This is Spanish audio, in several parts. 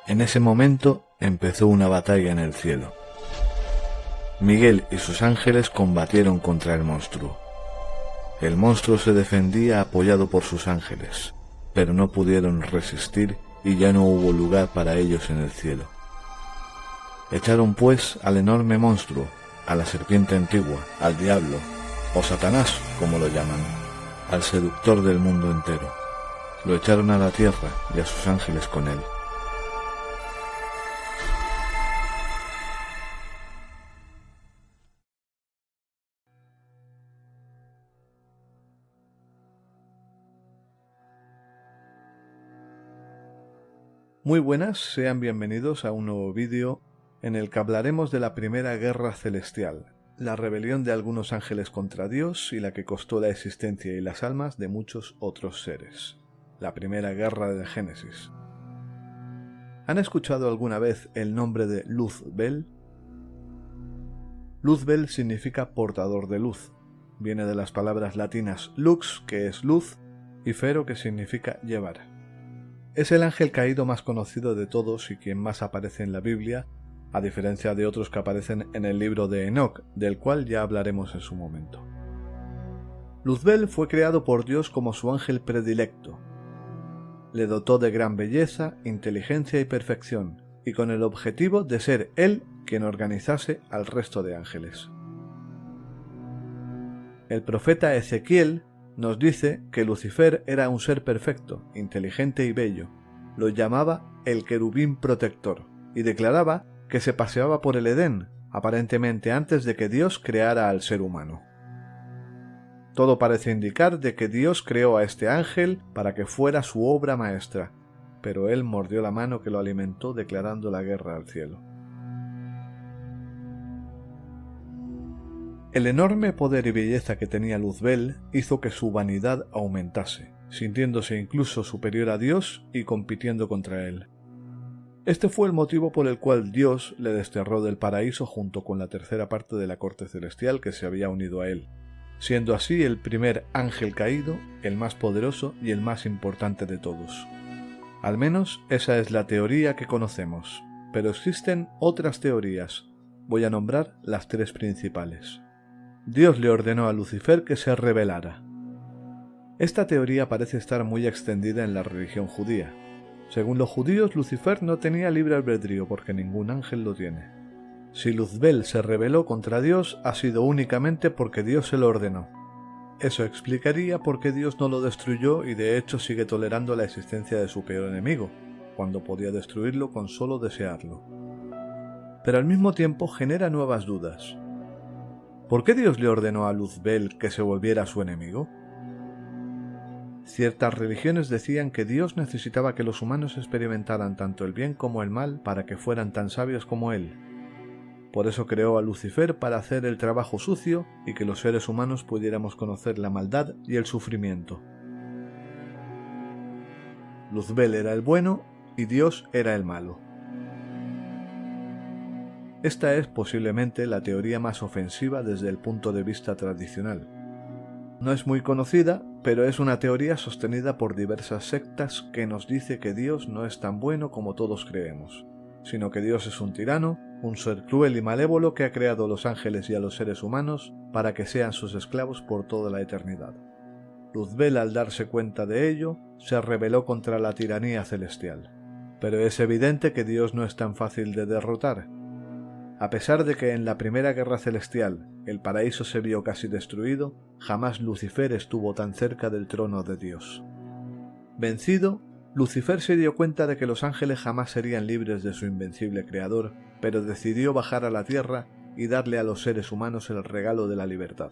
En ese momento empezó una batalla en el cielo. Miguel y sus ángeles combatieron contra el monstruo. El monstruo se defendía apoyado por sus ángeles, pero no pudieron resistir y ya no hubo lugar para ellos en el cielo. Echaron pues al enorme monstruo, a la serpiente antigua, al diablo, o Satanás, como lo llaman, al seductor del mundo entero. Lo echaron a la tierra y a sus ángeles con él. Muy buenas, sean bienvenidos a un nuevo vídeo en el que hablaremos de la Primera Guerra Celestial, la rebelión de algunos ángeles contra Dios y la que costó la existencia y las almas de muchos otros seres. La Primera Guerra del Génesis. ¿Han escuchado alguna vez el nombre de Luzbel? Luzbel significa portador de luz. Viene de las palabras latinas lux, que es luz, y fero, que significa llevar. Es el ángel caído más conocido de todos y quien más aparece en la Biblia, a diferencia de otros que aparecen en el libro de Enoc, del cual ya hablaremos en su momento. Luzbel fue creado por Dios como su ángel predilecto. Le dotó de gran belleza, inteligencia y perfección, y con el objetivo de ser él quien organizase al resto de ángeles. El profeta Ezequiel nos dice que Lucifer era un ser perfecto, inteligente y bello. Lo llamaba el querubín protector y declaraba que se paseaba por el Edén, aparentemente antes de que Dios creara al ser humano. Todo parece indicar de que Dios creó a este ángel para que fuera su obra maestra, pero él mordió la mano que lo alimentó declarando la guerra al cielo. El enorme poder y belleza que tenía Luzbel hizo que su vanidad aumentase, sintiéndose incluso superior a Dios y compitiendo contra él. Este fue el motivo por el cual Dios le desterró del paraíso junto con la tercera parte de la corte celestial que se había unido a él, siendo así el primer ángel caído, el más poderoso y el más importante de todos. Al menos esa es la teoría que conocemos, pero existen otras teorías. Voy a nombrar las tres principales. Dios le ordenó a Lucifer que se rebelara. Esta teoría parece estar muy extendida en la religión judía. Según los judíos, Lucifer no tenía libre albedrío porque ningún ángel lo tiene. Si Luzbel se rebeló contra Dios, ha sido únicamente porque Dios se lo ordenó. Eso explicaría por qué Dios no lo destruyó y de hecho sigue tolerando la existencia de su peor enemigo, cuando podía destruirlo con solo desearlo. Pero al mismo tiempo genera nuevas dudas. ¿Por qué Dios le ordenó a Luzbel que se volviera su enemigo? Ciertas religiones decían que Dios necesitaba que los humanos experimentaran tanto el bien como el mal para que fueran tan sabios como él. Por eso creó a Lucifer para hacer el trabajo sucio y que los seres humanos pudiéramos conocer la maldad y el sufrimiento. Luzbel era el bueno y Dios era el malo. Esta es posiblemente la teoría más ofensiva desde el punto de vista tradicional. No es muy conocida, pero es una teoría sostenida por diversas sectas que nos dice que Dios no es tan bueno como todos creemos, sino que Dios es un tirano, un ser cruel y malévolo que ha creado a los ángeles y a los seres humanos para que sean sus esclavos por toda la eternidad. Luzbel, al darse cuenta de ello, se rebeló contra la tiranía celestial. Pero es evidente que Dios no es tan fácil de derrotar. A pesar de que en la Primera Guerra Celestial el paraíso se vio casi destruido, jamás Lucifer estuvo tan cerca del trono de Dios. Vencido, Lucifer se dio cuenta de que los ángeles jamás serían libres de su invencible creador, pero decidió bajar a la tierra y darle a los seres humanos el regalo de la libertad.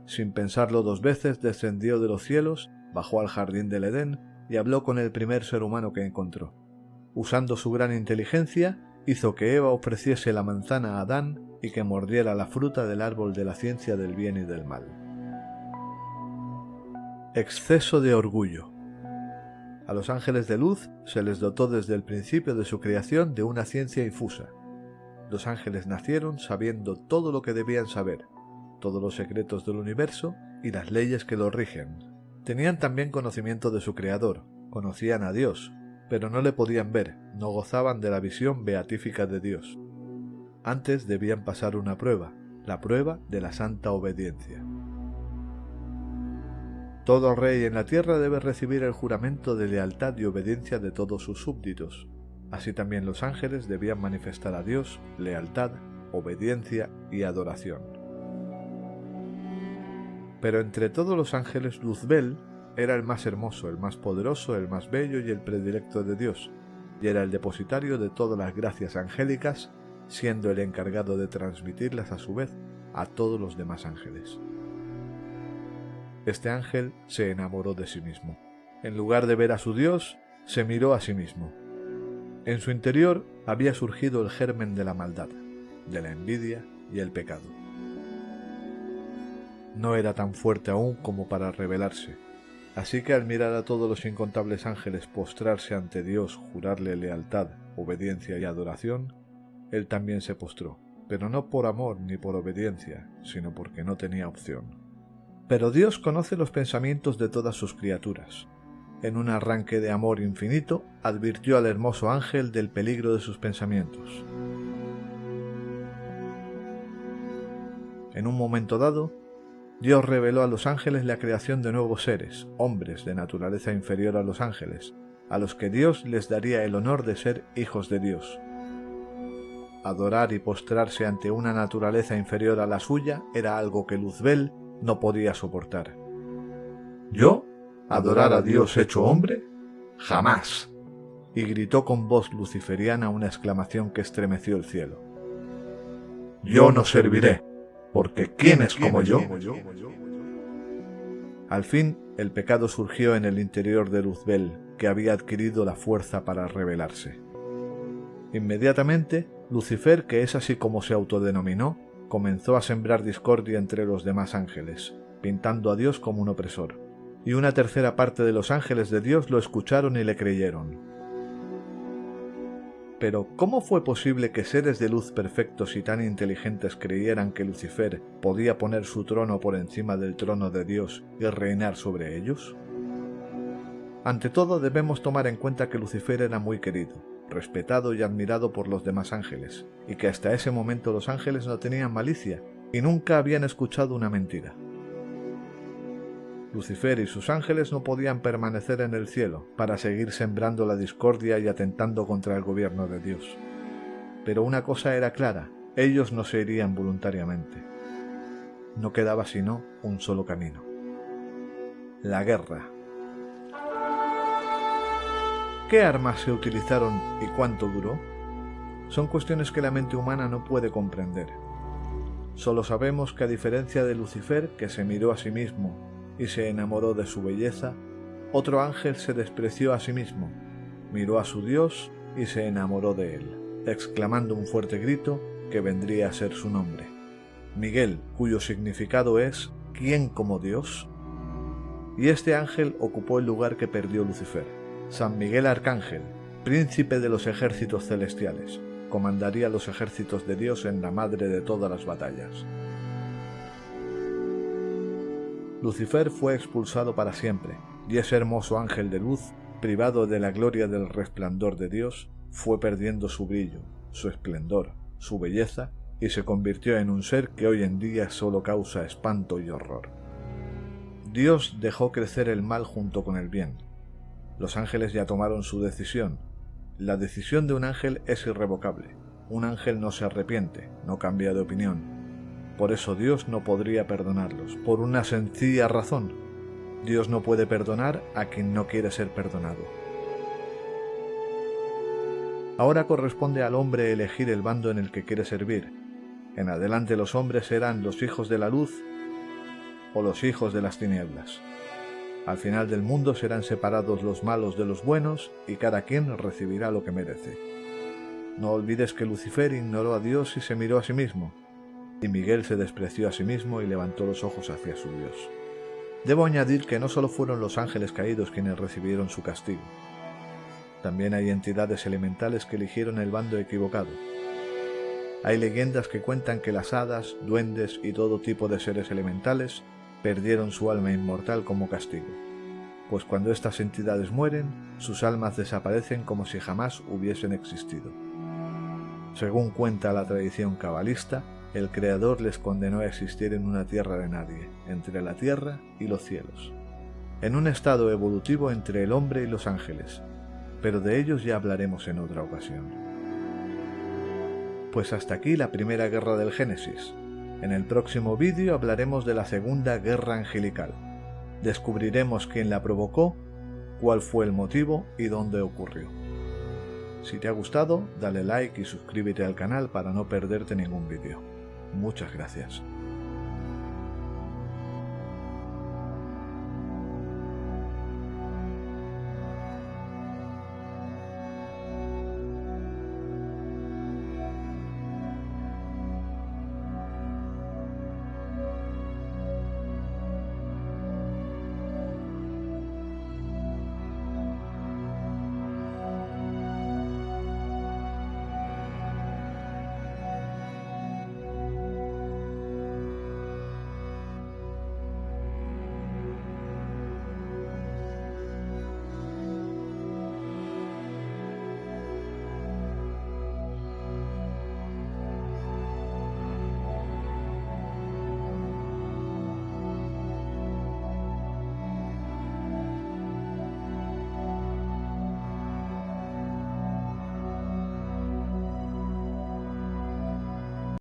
Sin pensarlo dos veces, descendió de los cielos, bajó al jardín del Edén y habló con el primer ser humano que encontró. Usando su gran inteligencia, hizo que Eva ofreciese la manzana a Adán y que mordiera la fruta del árbol de la ciencia del bien y del mal. Exceso de orgullo. A los ángeles de luz se les dotó desde el principio de su creación de una ciencia infusa. Los ángeles nacieron sabiendo todo lo que debían saber, todos los secretos del universo y las leyes que lo rigen. Tenían también conocimiento de su creador, conocían a Dios, pero no le podían ver, no gozaban de la visión beatífica de Dios. Antes debían pasar una prueba, la prueba de la santa obediencia. Todo rey en la tierra debe recibir el juramento de lealtad y obediencia de todos sus súbditos. Así también los ángeles debían manifestar a Dios lealtad, obediencia y adoración. Pero entre todos los ángeles, Luzbel era el más hermoso, el más poderoso, el más bello y el predilecto de Dios, y era el depositario de todas las gracias angélicas, siendo el encargado de transmitirlas a su vez a todos los demás ángeles. Este ángel se enamoró de sí mismo. En lugar de ver a su Dios, se miró a sí mismo. En su interior había surgido el germen de la maldad, de la envidia y el pecado. No era tan fuerte aún como para rebelarse, así que al mirar a todos los incontables ángeles postrarse ante Dios, jurarle lealtad, obediencia y adoración, él también se postró, pero no por amor ni por obediencia, sino porque no tenía opción. Pero Dios conoce los pensamientos de todas sus criaturas. En un arranque de amor infinito, advirtió al hermoso ángel del peligro de sus pensamientos. En un momento dado, Dios reveló a los ángeles la creación de nuevos seres, hombres de naturaleza inferior a los ángeles, a los que Dios les daría el honor de ser hijos de Dios. Adorar y postrarse ante una naturaleza inferior a la suya era algo que Luzbel no podía soportar. ¿Yo? ¿Adorar a Dios hecho hombre? ¡Jamás! Y gritó con voz luciferiana una exclamación que estremeció el cielo. Yo no serviré, porque ¿quién es como yo? Al fin, el pecado surgió en el interior de Luzbel, que había adquirido la fuerza para rebelarse. Inmediatamente, Lucifer, que es así como se autodenominó, comenzó a sembrar discordia entre los demás ángeles, pintando a Dios como un opresor, y una tercera parte de los ángeles de Dios lo escucharon y le creyeron. Pero, ¿cómo fue posible que seres de luz perfectos y tan inteligentes creyeran que Lucifer podía poner su trono por encima del trono de Dios y reinar sobre ellos? Ante todo, debemos tomar en cuenta que Lucifer era muy querido, respetado y admirado por los demás ángeles, y que hasta ese momento los ángeles no tenían malicia y nunca habían escuchado una mentira. Lucifer y sus ángeles no podían permanecer en el cielo para seguir sembrando la discordia y atentando contra el gobierno de Dios. Pero una cosa era clara, ellos no se irían voluntariamente. No quedaba sino un solo camino: la guerra. ¿Qué armas se utilizaron y cuánto duró? Son cuestiones que la mente humana no puede comprender. Solo sabemos que, a diferencia de Lucifer, que se miró a sí mismo y se enamoró de su belleza, otro ángel se despreció a sí mismo, miró a su Dios y se enamoró de él, exclamando un fuerte grito que vendría a ser su nombre: Miguel, cuyo significado es ¿quién como Dios? Y este ángel ocupó el lugar que perdió Lucifer. San Miguel Arcángel, príncipe de los ejércitos celestiales, comandaría los ejércitos de Dios en la madre de todas las batallas. Lucifer fue expulsado para siempre, y ese hermoso ángel de luz, privado de la gloria del resplandor de Dios, fue perdiendo su brillo, su esplendor, su belleza, y se convirtió en un ser que hoy en día solo causa espanto y horror. Dios dejó crecer el mal junto con el bien. Los ángeles ya tomaron su decisión. La decisión de un ángel es irrevocable. Un ángel no se arrepiente, no cambia de opinión. Por eso Dios no podría perdonarlos, por una sencilla razón: Dios no puede perdonar a quien no quiere ser perdonado. Ahora corresponde al hombre elegir el bando en el que quiere servir. En adelante los hombres serán los hijos de la luz o los hijos de las tinieblas. Al final del mundo serán separados los malos de los buenos y cada quien recibirá lo que merece. No olvides que Lucifer ignoró a Dios y se miró a sí mismo, y Miguel se despreció a sí mismo y levantó los ojos hacia su Dios. Debo añadir que no solo fueron los ángeles caídos quienes recibieron su castigo. También hay entidades elementales que eligieron el bando equivocado. Hay leyendas que cuentan que las hadas, duendes y todo tipo de seres elementales perdieron su alma inmortal como castigo. pues cuando estas entidades mueren, sus almas desaparecen como si jamás hubiesen existido. Según cuenta la tradición cabalista, el Creador les condenó a existir en una tierra de nadie, entre la tierra y los cielos, en un estado evolutivo entre el hombre y los ángeles, pero de ellos ya hablaremos en otra ocasión. Pues hasta aquí la primera guerra del Génesis. En el próximo vídeo hablaremos de la segunda guerra angelical. Descubriremos quién la provocó, cuál fue el motivo y dónde ocurrió. Si te ha gustado, dale like y suscríbete al canal para no perderte ningún vídeo. Muchas gracias.